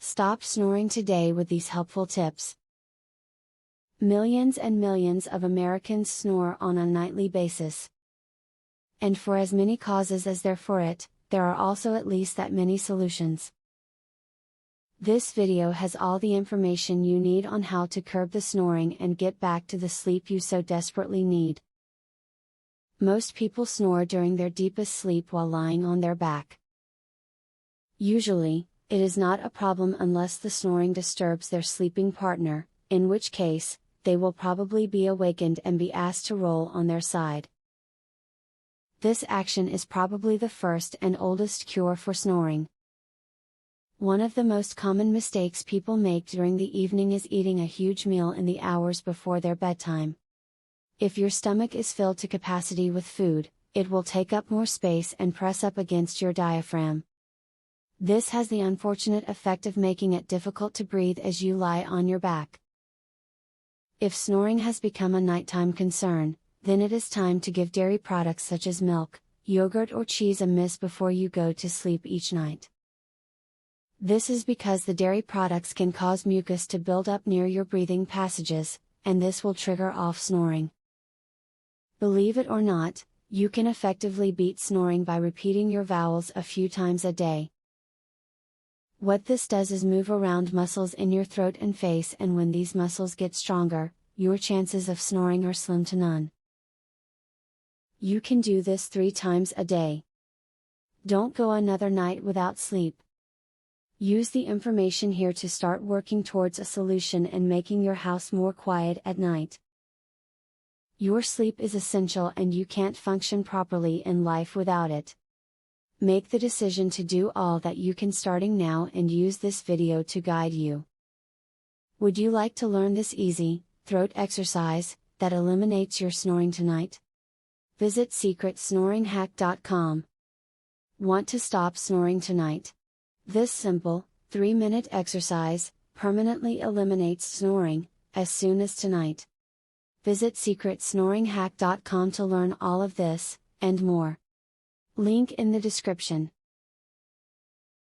Stop snoring today with these helpful tips. Millions and millions of Americans snore on a nightly basis. And for as many causes as there for it, there are also at least that many solutions. This video has all the information you need on how to curb the snoring and get back to the sleep you so desperately need. Most people snore during their deepest sleep while lying on their back. Usually, it is not a problem unless the snoring disturbs their sleeping partner, in which case, they will probably be awakened and be asked to roll on their side. This action is probably the first and oldest cure for snoring. One of the most common mistakes people make during the evening is eating a huge meal in the hours before their bedtime. If your stomach is filled to capacity with food, it will take up more space and press up against your diaphragm. This has the unfortunate effect of making it difficult to breathe as you lie on your back. If snoring has become a nighttime concern, then it is time to give dairy products such as milk, yogurt or cheese a miss before you go to sleep each night. This is because the dairy products can cause mucus to build up near your breathing passages, and this will trigger off snoring. Believe it or not, you can effectively beat snoring by repeating your vowels a few times a day. What this does is move around muscles in your throat and face, and when these muscles get stronger, your chances of snoring are slim to none. You can do this 3 times a day. Don't go another night without sleep. Use the information here to start working towards a solution and making your house more quiet at night. Your sleep is essential and you can't function properly in life without it. Make the decision to do all that you can starting now and use this video to guide you. Would you like to learn this easy, throat exercise, that eliminates your snoring tonight? Visit secretsnoringhack.com. Want to stop snoring tonight? This simple, 3-minute exercise, permanently eliminates snoring, as soon as tonight. Visit secretsnoringhack.com to learn all of this, and more. Link in the description.